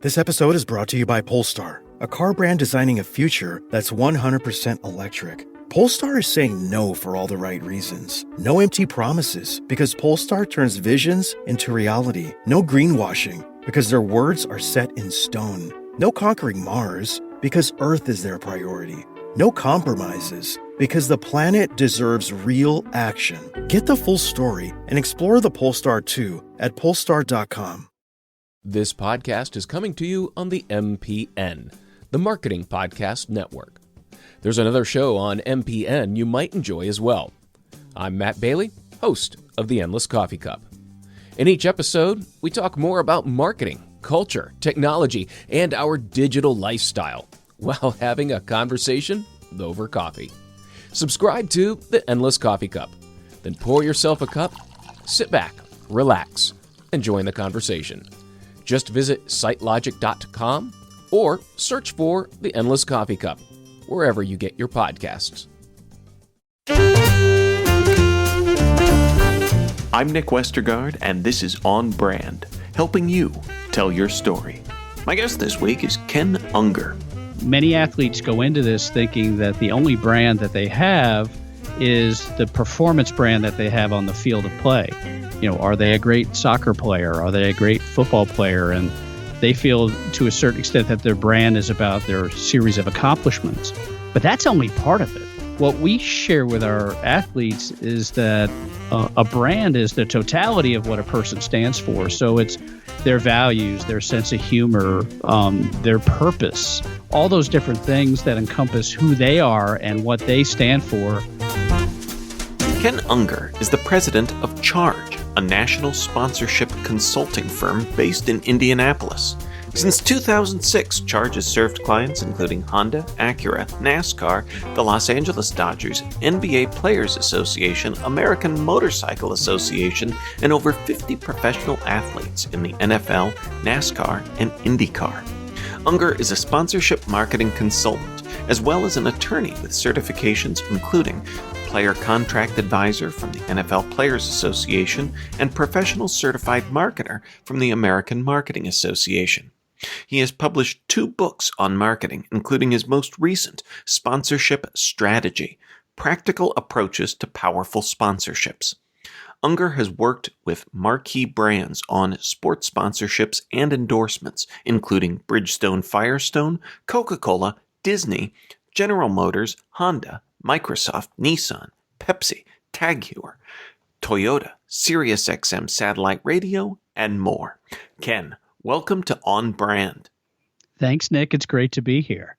This episode is brought to you by Polestar, a car brand designing a future that's 100% electric. Polestar is saying no for all the right reasons. No empty promises, because Polestar turns visions into reality. No greenwashing, because their words are set in stone. No conquering Mars, because Earth is their priority. No compromises, because the planet deserves real action. Get the full story and explore the Polestar 2 at polestar.com. This podcast is coming to you on the MPN, the Marketing Podcast Network. There's another show on MPN you might enjoy as well. I'm Matt Bailey, host of The Endless Coffee Cup. In each episode, we talk more about marketing, culture, technology, and our digital lifestyle while having a conversation over coffee. Subscribe to The Endless Coffee Cup, then pour yourself a cup, sit back, relax, and join the conversation. Just visit sitelogic.com or search for The Endless Coffee Cup wherever you get your podcasts. I'm Nick Westergaard, and this is On Brand, helping you tell your story. My guest this week is Ken Ungar. Many athletes go into this thinking that the only brand that they have is the performance brand that they have on the field of play. You know, are they a great soccer player? Are they a great football player? And they feel to a certain extent that their brand is about their series of accomplishments. But that's only part of it. What we share with our athletes is that a brand is the totality of what a person stands for. So it's their values, their sense of humor, their purpose, all those different things that encompass who they are and what they stand for. Ken Ungar is the president of Charge, a national sponsorship consulting firm based in Indianapolis. Since 2006, Charge has served clients including Honda, Acura, NASCAR, the Los Angeles Dodgers, NBA Players Association, American Motorcycle Association, and over 50 professional athletes in the NFL, NASCAR, and IndyCar. Ungar is a sponsorship marketing consultant, as well as an attorney with certifications including Player Contract Advisor from the NFL Players Association and Professional Certified Marketer from the American Marketing Association. He has published 2 books on marketing, including his most recent, Sponsorship Strategy: Practical Approaches to Powerful Sponsorships. Ungar has worked with marquee brands on sports sponsorships and endorsements, including Bridgestone Firestone, Coca-Cola, Disney, General Motors, Honda, Microsoft, Nissan, Pepsi, Tag Heuer, Toyota, SiriusXM Satellite Radio, and more. Ken, welcome to On Brand. Thanks, Nick. It's great to be here.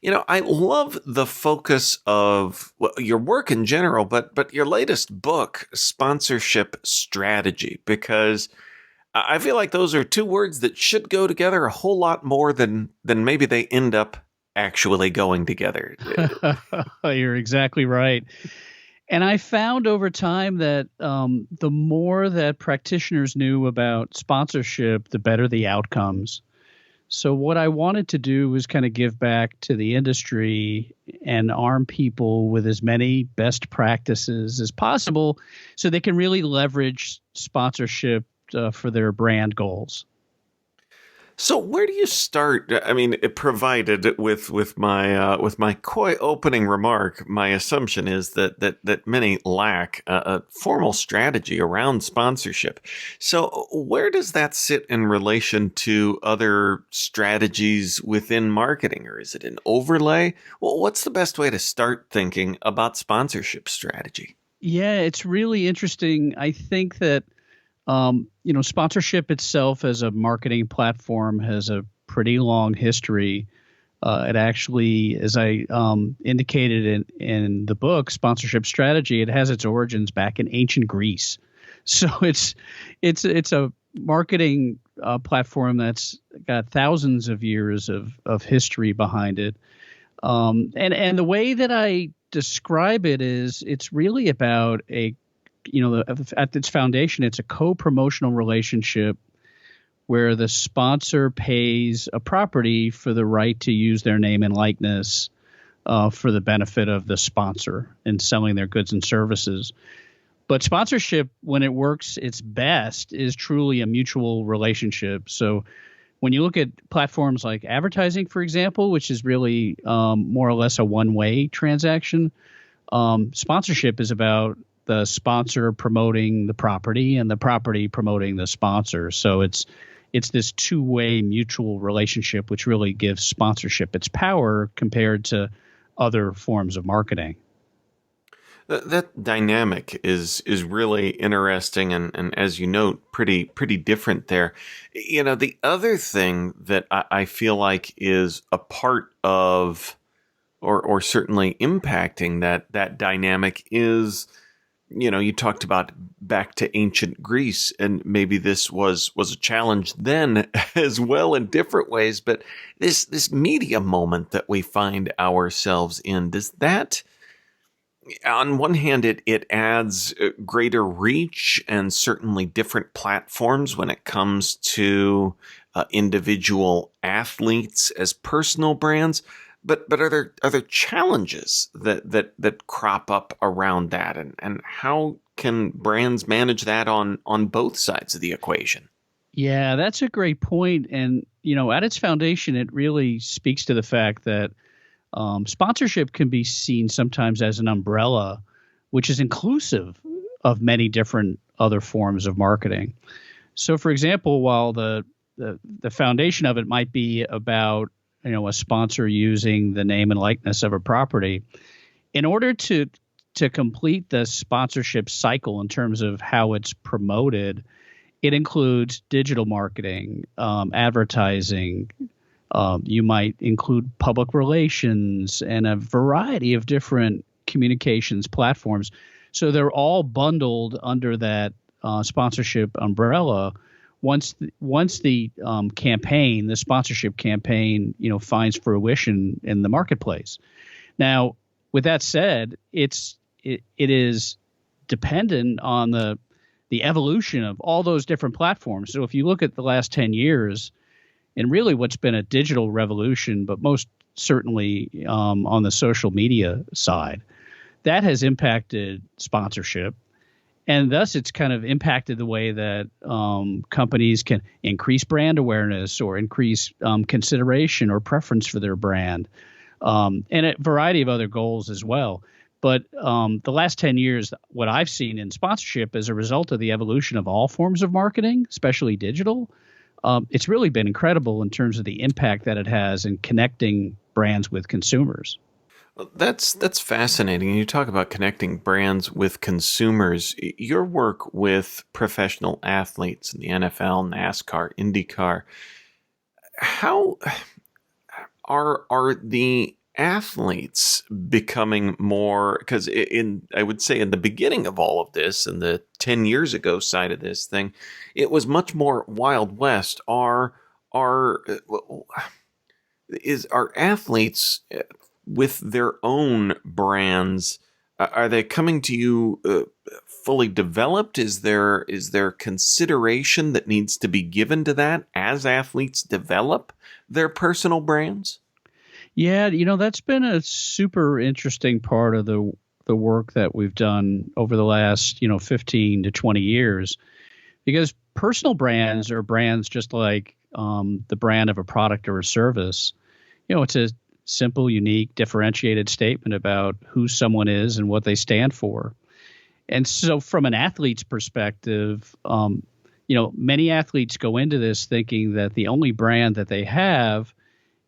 You know, I love the focus of your work in general, but your latest book, Sponsorship Strategy, because I feel like those are 2 words that should go together a whole lot more than maybe they end up actually going together. You're exactly right. And I found over time that the more that practitioners knew about sponsorship, the better the outcomes. So what I wanted to do was kind of give back to the industry and arm people with as many best practices as possible so they can really leverage sponsorship for their brand goals. So where do you start? I mean, provided with my coy opening remark, my assumption is that many lack a formal strategy around sponsorship. So where does that sit in relation to other strategies within marketing, or is it an overlay? Well, what's the best way to start thinking about sponsorship strategy? Yeah, it's really interesting. I think that sponsorship itself as a marketing platform has a pretty long history. It actually, as I indicated in the book, Sponsorship Strategy, it has its origins back in ancient Greece. So it's a marketing platform that's got thousands of years of history behind it. And the way that I describe it is it's really about at its foundation, it's a co-promotional relationship where the sponsor pays a property for the right to use their name and likeness for the benefit of the sponsor in selling their goods and services. But sponsorship, when it works its best, is truly a mutual relationship. So when you look at platforms like advertising, for example, which is really more or less a one-way transaction, sponsorship is about the sponsor promoting the property and the property promoting the sponsor. So it's this two-way mutual relationship, which really gives sponsorship its power compared to other forms of marketing. That dynamic is really interesting, and as you note, pretty different there. The other thing that I feel like is a part of, or certainly impacting that dynamic is, you talked about back to ancient Greece, and maybe this was a challenge then as well in different ways. But this media moment that we find ourselves in, does that? On one hand, it adds greater reach and certainly different platforms when it comes to individual athletes as personal brands. But are there challenges that crop up around that, and how can brands manage that on both sides of the equation? Yeah, that's a great point. And at its foundation, it really speaks to the fact that sponsorship can be seen sometimes as an umbrella, which is inclusive of many different other forms of marketing. So, for example, while the foundation of it might be about a sponsor using the name and likeness of a property, in order to complete the sponsorship cycle in terms of how it's promoted, it includes digital marketing, advertising. You might include public relations and a variety of different communications platforms. So they're all bundled under that sponsorship umbrella. Once the campaign, the sponsorship campaign, finds fruition in the marketplace. Now, with that said, it is dependent on the evolution of all those different platforms. So if you look at the last 10 years, and really what's been a digital revolution, but most certainly on the social media side, that has impacted sponsorship. And thus it's kind of impacted the way that companies can increase brand awareness or increase consideration or preference for their brand, and a variety of other goals as well. But the last 10 years, what I've seen in sponsorship as a result of the evolution of all forms of marketing, especially digital, it's really been incredible in terms of the impact that it has in connecting brands with consumers. Well, that's fascinating. You talk about connecting brands with consumers. Your work with professional athletes in the NFL, NASCAR, IndyCar, how are the athletes becoming more, because I would say in the beginning of all of this, and the 10 years ago side of this thing, it was much more Wild West. Are athletes with their own brands, are they coming to you fully developed? Is there consideration that needs to be given to that as athletes develop their personal brands? Yeah, that's been a super interesting part of the work that we've done over the last 15 to 20 years, because personal brands are brands just like the brand of a product or a service. It's a simple, unique, differentiated statement about who someone is and what they stand for. And so from an athlete's perspective, many athletes go into this thinking that the only brand that they have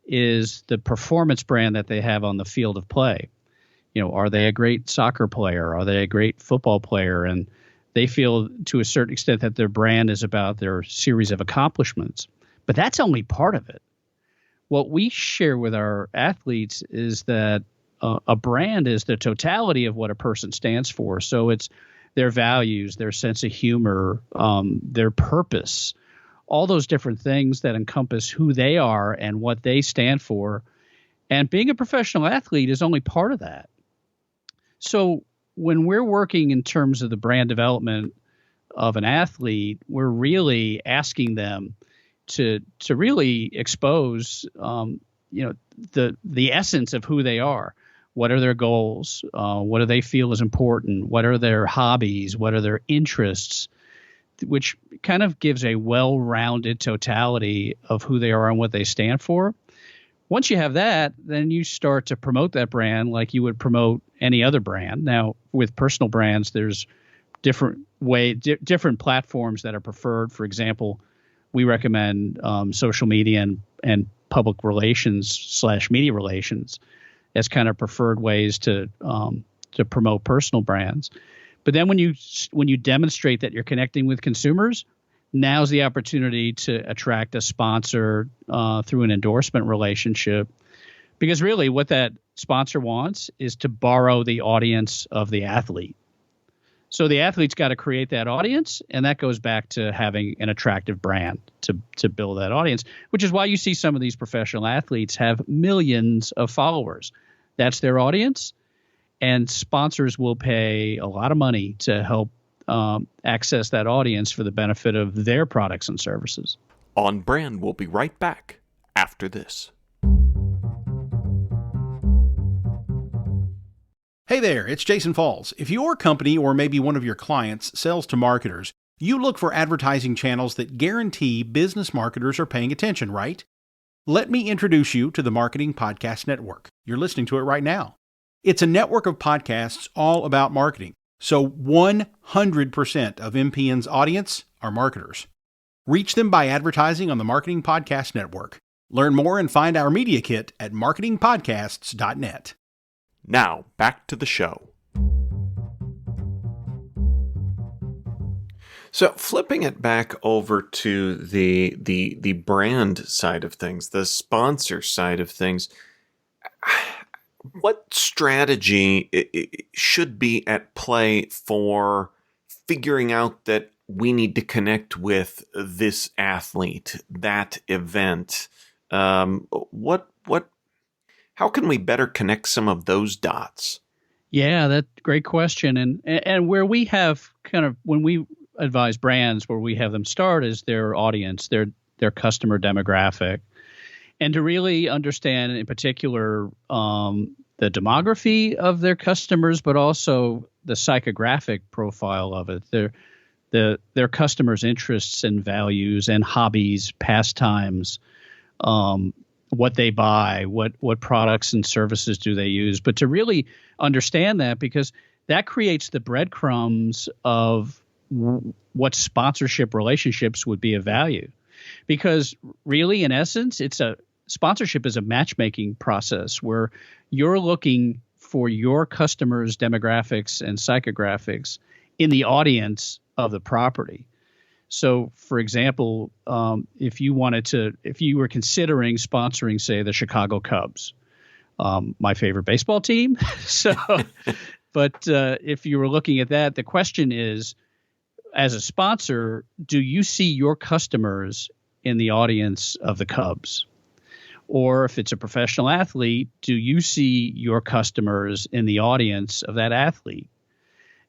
is the performance brand that they have on the field of play. Are they a great soccer player? Are they a great football player? And they feel to a certain extent that their brand is about their series of accomplishments. But that's only part of it. What we share with our athletes is that a brand is the totality of what a person stands for. So it's their values, their sense of humor, their purpose, all those different things that encompass who they are and what they stand for. And being a professional athlete is only part of that. So when we're working in terms of the brand development of an athlete, we're really asking them to really expose, the essence of who they are. What are their goals? What do they feel is important? What are their hobbies? What are their interests? which kind of gives a well-rounded totality of who they are and what they stand for. Once you have that, then you start to promote that brand like you would promote any other brand. Now, with personal brands, there's different platforms that are preferred. For example, we recommend social media and public relations / media relations as kind of preferred ways to promote personal brands. But then when you demonstrate that you're connecting with consumers, now's the opportunity to attract a sponsor through an endorsement relationship. Because really what that sponsor wants is to borrow the audience of the athlete. So the athlete's got to create that audience, and that goes back to having an attractive brand to build that audience, which is why you see some of these professional athletes have millions of followers. That's their audience. And sponsors will pay a lot of money to help access that audience for the benefit of their products and services. On Brand will be right back after this. Hey there, it's Jason Falls. If your company or maybe one of your clients sells to marketers, you look for advertising channels that guarantee business marketers are paying attention, right? Let me introduce you to the Marketing Podcast Network. You're listening to it right now. It's a network of podcasts all about marketing. So 100% of MPN's audience are marketers. Reach them by advertising on the Marketing Podcast Network. Learn more and find our media kit at marketingpodcasts.net. Now, back to the show. So flipping it back over to the brand side of things, the sponsor side of things, what strategy should be at play for figuring out that we need to connect with this athlete, that event? How can we better connect some of those dots? Yeah, that's a great question. And where we have kind of, when we advise brands, where we have them start is their audience, their customer demographic. And to really understand in particular the demography of their customers, but also the psychographic profile of it, their customers' interests and values and hobbies, pastimes, what they buy, what products and services do they use. But to really understand that, because that creates the breadcrumbs of what sponsorship relationships would be of value. Because really, in essence, sponsorship is a matchmaking process where you're looking for your customers' demographics and psychographics in the audience of the property. So, for example, if you were considering sponsoring, say, the Chicago Cubs, my favorite baseball team. But if you were looking at that, the question is, as a sponsor, do you see your customers in the audience of the Cubs? Or if it's a professional athlete, do you see your customers in the audience of that athlete?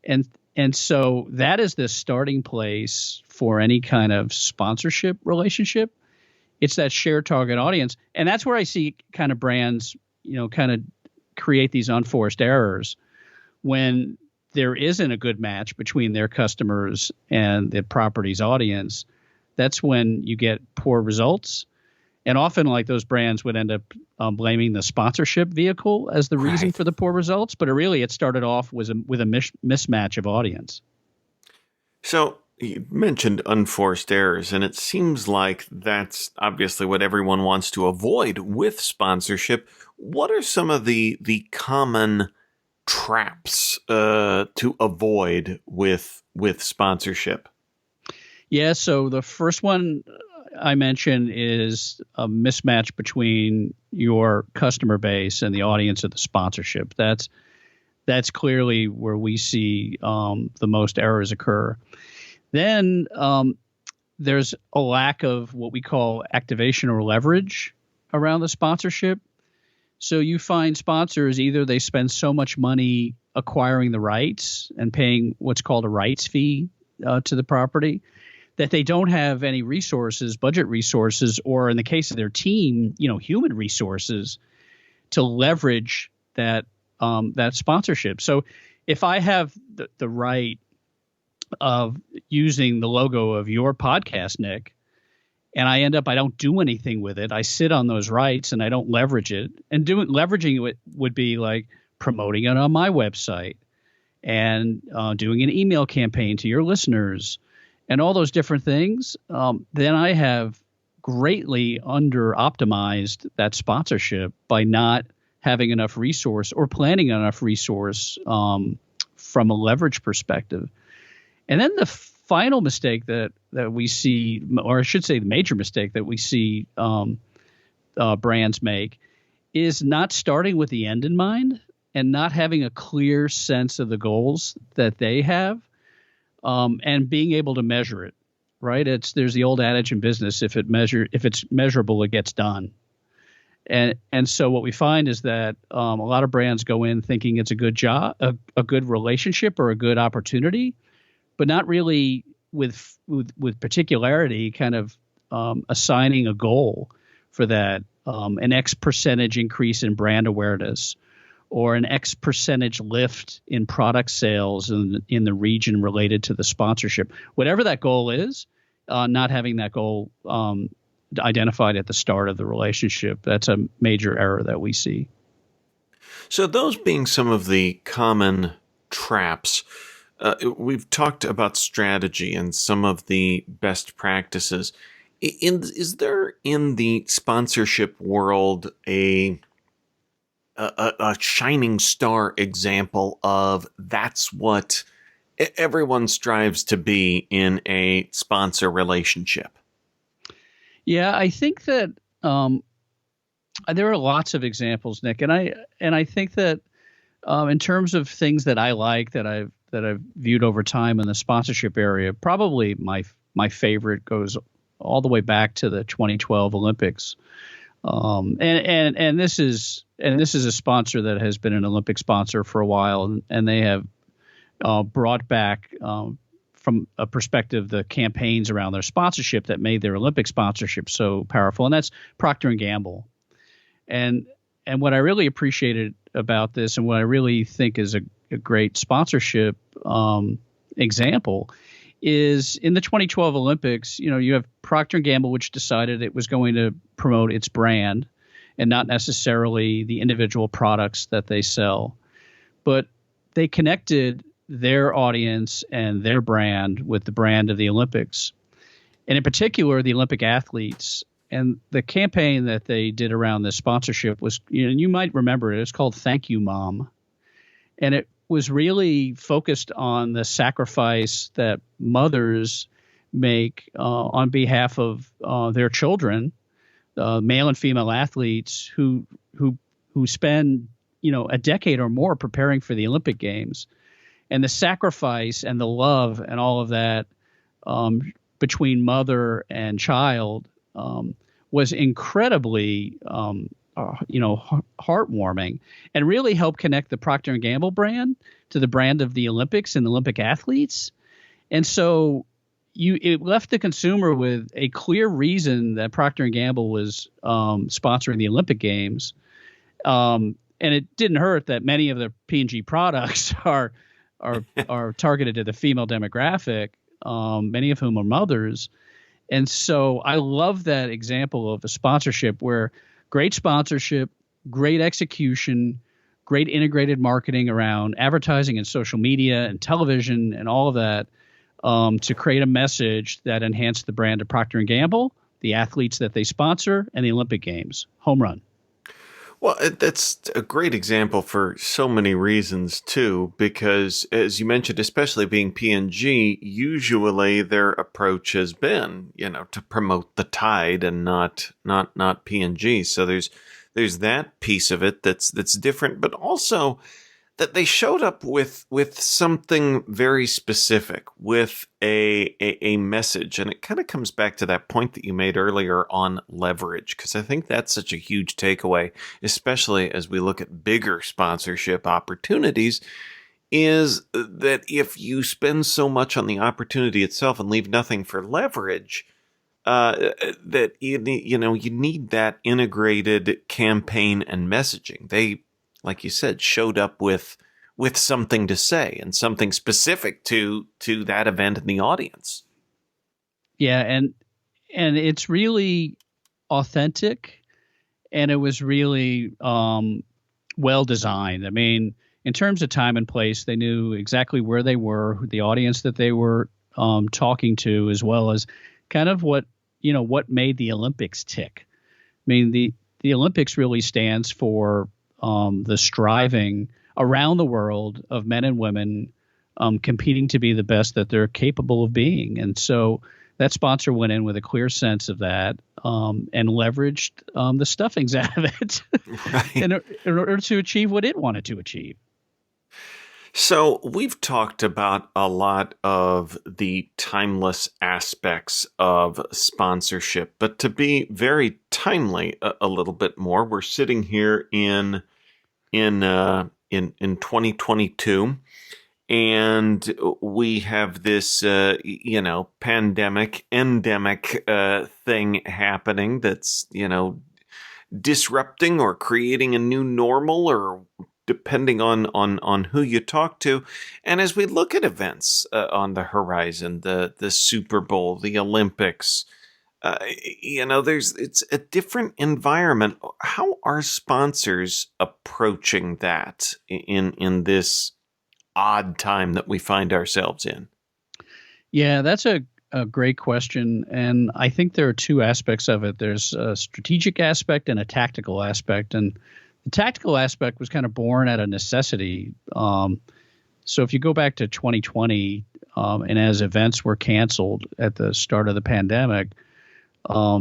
And so that is the starting place for any kind of sponsorship relationship. It's that shared target audience. And that's where I see kind of brands, kind of create these unforced errors when there isn't a good match between their customers and the property's audience. That's when you get poor results. And often, like, those brands would end up blaming the sponsorship vehicle as the reason for the poor results. But it started off with a mismatch of audience. So you mentioned unforced errors, and it seems like that's obviously what everyone wants to avoid with sponsorship. What are some of the common traps to avoid with sponsorship? Yeah, so the first one I mentioned is a mismatch between your customer base and the audience of the sponsorship. That's clearly where we see the most errors occur. Then there's a lack of what we call activation or leverage around the sponsorship. So you find sponsors, either they spend so much money acquiring the rights and paying what's called a rights fee to the property, that they don't have any resources, budget resources, or in the case of their team, human resources to leverage that sponsorship. So if I have the right of using the logo of your podcast, Nick, and I don't do anything with it. I sit on those rights and I don't leverage it. And leveraging it would be like promoting it on my website and doing an email campaign to your listeners and all those different things. Then I have greatly under optimized that sponsorship by not having enough resource or planning enough resource from a leverage perspective. And then the final mistake that we see, or I should say the major mistake that we see brands make, is not starting with the end in mind and not having a clear sense of the goals that they have, and being able to measure it. Right? There's the old adage in business: if it's measurable, it gets done. And so what we find is that a lot of brands go in thinking it's a good job, a good relationship, or a good opportunity, but not really with particularity, kind of assigning a goal for that, an X percentage increase in brand awareness, or an X percentage lift in product sales in the region related to the sponsorship. Whatever that goal is, not having that goal identified at the start of the relationship, that's a major error that we see. So those being some of the common traps, we've talked about strategy and some of the best practices. Is there in the sponsorship world a shining star example of that's what everyone strives to be in a sponsor relationship? Yeah, I think that there are lots of examples, Nick, and I think that in terms of things that I like that I've viewed over time in the sponsorship area, probably my favorite goes all the way back to the 2012 Olympics. And this is a sponsor that has been an Olympic sponsor for a while, and they have brought back from a perspective the campaigns around their sponsorship that made their Olympic sponsorship so powerful, and that's Procter and Gamble. And what I really appreciated about this, and what I really think is a great sponsorship example, is in the 2012 Olympics, you have Procter & Gamble, which decided it was going to promote its brand and not necessarily the individual products that they sell. But they connected their audience and their brand with the brand of the Olympics, and in particular, the Olympic athletes. And the campaign that they did around this sponsorship was, you might remember it, it's called Thank You, Mom. And it was really focused on the sacrifice that mothers make on behalf of their children, male and female athletes who spend a decade or more preparing for the Olympic Games, and the sacrifice and the love and all of that between mother and child was incredibly heartwarming, and really helped connect the Procter & Gamble brand to the brand of the Olympics and the Olympic athletes. And so it left the consumer with a clear reason that Procter & Gamble was sponsoring the Olympic Games. And it didn't hurt that many of the P&G products are targeted to the female demographic, many of whom are mothers. And so I love that example of a sponsorship where great sponsorship, great execution, great integrated marketing around advertising and social media and television and all of that to create a message that enhanced the brand of Procter & Gamble, the athletes that they sponsor, and the Olympic Games. Home run. Well, that's a great example for so many reasons, too, because, as you mentioned, especially being P&G, usually their approach has been, to promote the Tide and not P&G. So there's that piece of it that's different, but also that they showed up with something very specific, with a message. And it kind of comes back to that point that you made earlier on leverage, because I think that's such a huge takeaway, especially as we look at bigger sponsorship opportunities, is that if you spend so much on the opportunity itself and leave nothing for leverage, that you need that integrated campaign and messaging. They, like you said, showed up with with something to say and something specific to that event and the audience. Yeah, and it's really authentic, and it was really well designed. I mean, in terms of time and place, they knew exactly where they were, the audience that they were talking to, as well as kind of what made the Olympics tick. I mean, the Olympics really stands for the striving around the world of men and women competing to be the best that they're capable of being. And so that sponsor went in with a clear sense of that and leveraged the stuffings out of it Right. in order to achieve what it wanted to achieve. So we've talked about a lot of the timeless aspects of sponsorship, but to be very timely a little bit more, we're sitting here in 2022, and we have this pandemic, endemic thing happening that's disrupting or creating a new normal, or depending on who you talk to. And as we look at events on the horizon, the Super Bowl, the Olympics, it's a different environment. How are sponsors approaching that in this odd time that we find ourselves in? Yeah, that's a great question. And I think there are two aspects of it. There's a strategic aspect and a tactical aspect. And the tactical aspect was kind of born out of necessity. So if you go back to 2020, and as events were canceled at the start of the pandemic,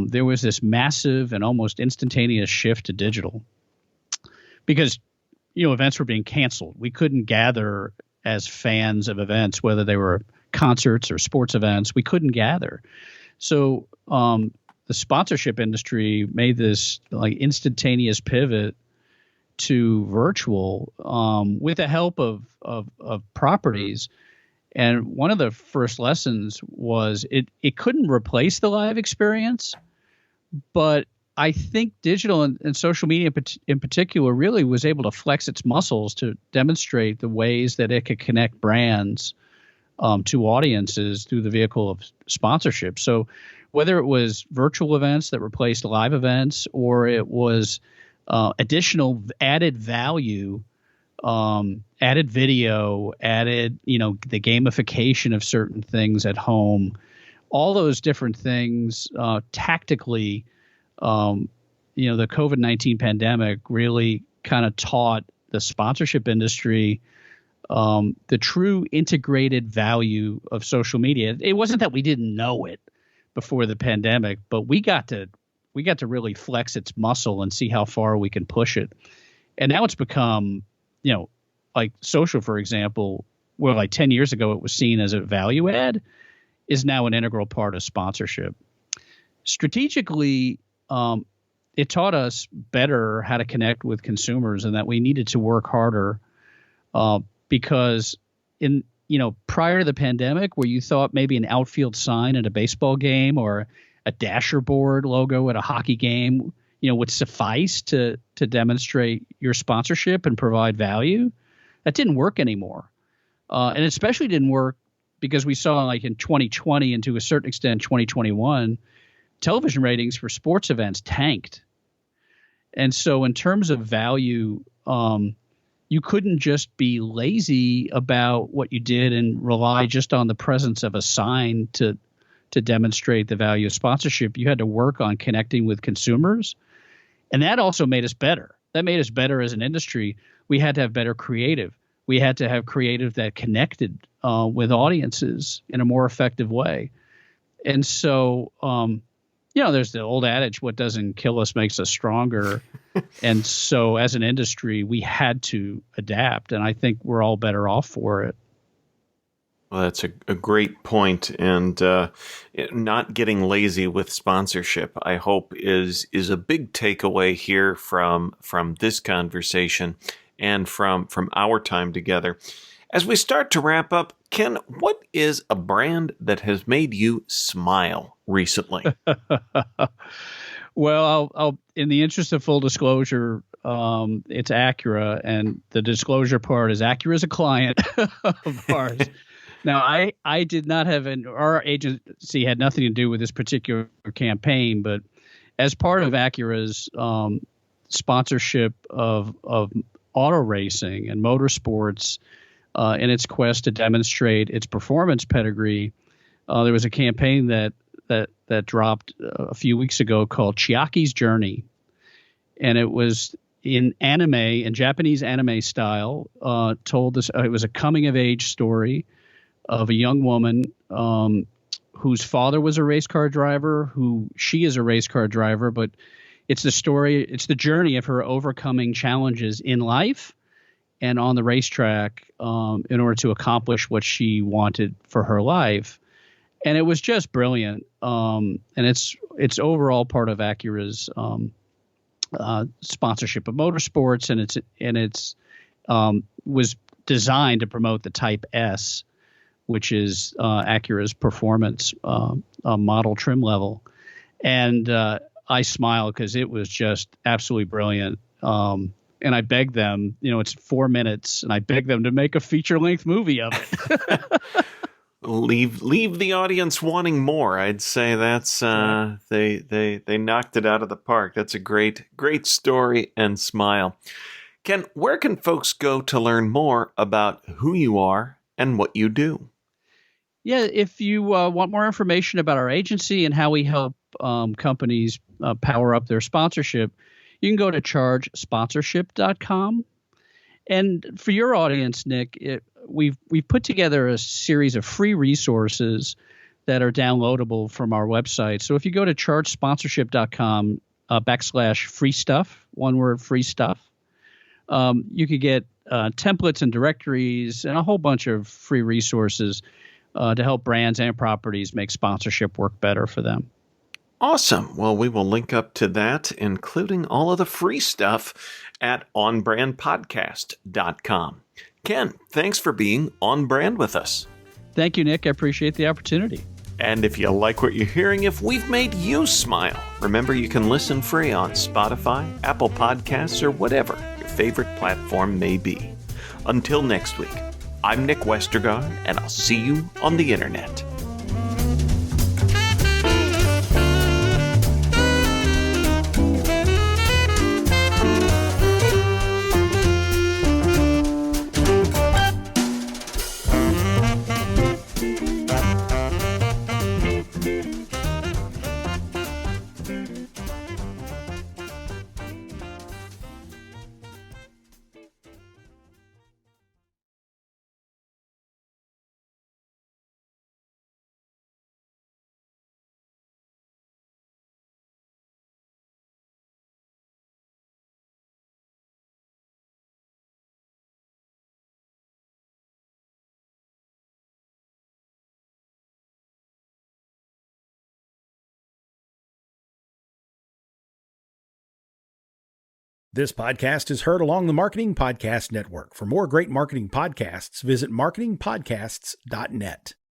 there was this massive and almost instantaneous shift to digital because, events were being canceled. We couldn't gather as fans of events, whether they were concerts or sports events. We couldn't gather. So the sponsorship industry made this instantaneous pivot to virtual with the help of properties. And one of the first lessons was it couldn't replace the live experience, but I think digital and social media in particular really was able to flex its muscles to demonstrate the ways that it could connect brands to audiences through the vehicle of sponsorship. So whether it was virtual events that replaced live events, or it was additional added value, added video, added, the gamification of certain things at home, all those different things tactically, the COVID-19 pandemic really kind of taught the sponsorship industry the true integrated value of social media. It wasn't that we didn't know it before the pandemic, but we got to really flex its muscle and see how far we can push it. And now it's become, like social, for example, where like 10 years ago it was seen as a value add, is now an integral part of sponsorship. Strategically, it taught us better how to connect with consumers, and that we needed to work harder because prior to the pandemic, where you thought maybe an outfield sign at a baseball game or a dasher board logo at a hockey game, would suffice to demonstrate your sponsorship and provide value, that didn't work anymore. And it especially didn't work because we saw, like in 2020 and to a certain extent 2021, television ratings for sports events tanked. And so in terms of value, you couldn't just be lazy about what you did and rely just on the presence of a sign to demonstrate the value of sponsorship. You had to work on connecting with consumers. And that also made us better. That made us better as an industry. We had to have better creative. We had to have creative that connected with audiences in a more effective way. And so, there's the old adage, what doesn't kill us makes us stronger. And so as an industry, we had to adapt. And I think we're all better off for it. Well, that's a great point. And not getting lazy with sponsorship, I hope, is a big takeaway here from this conversation and from our time together. As we start to wrap up, Ken, what is a brand that has made you smile recently? Well, I'll in the interest of full disclosure, It's Acura, and the disclosure part is Acura is a client of ours. Now, I did not have our agency had nothing to do with this particular campaign, but as part of Acura's sponsorship of auto racing and motorsports in its quest to demonstrate its performance pedigree, there was a campaign that dropped a few weeks ago called Chiaki's Journey. And it was in Japanese anime style, told this, it was a coming of age story of a young woman whose father was a race car driver, she is a race car driver, but it's the journey of her overcoming challenges in life and on the racetrack in order to accomplish what she wanted for her life. And it was just brilliant. And it's overall part of Acura's sponsorship of motorsports, and it's was designed to promote the Type S, which is Acura's performance model trim level. And I smiled because it was just absolutely brilliant. And I begged them, it's 4 minutes, and I begged them to make a feature-length movie of it. Leave the audience wanting more. I'd say that's they knocked it out of the park. That's a great story and smile. Ken, where can folks go to learn more about who you are and what you do? Yeah, if you want more information about our agency and how we help companies power up their sponsorship, you can go to chargesponsorship.com. And for your audience, Nick, we've put together a series of free resources that are downloadable from our website. So if you go to chargesponsorship.com /free stuff, one word, free stuff, you could get templates and directories and a whole bunch of free resources to help brands and properties make sponsorship work better for them. Awesome. Well, we will link up to that, including all of the free stuff at onbrandpodcast.com. Ken, thanks for being on brand with us. Thank you, Nick. I appreciate the opportunity. And if you like what you're hearing, if we've made you smile, remember you can listen free on Spotify, Apple Podcasts, or whatever your favorite platform may be. Until next week, I'm Nick Westergaard, and I'll see you on the internet. This podcast is heard along the Marketing Podcast Network. For more great marketing podcasts, visit marketingpodcasts.net.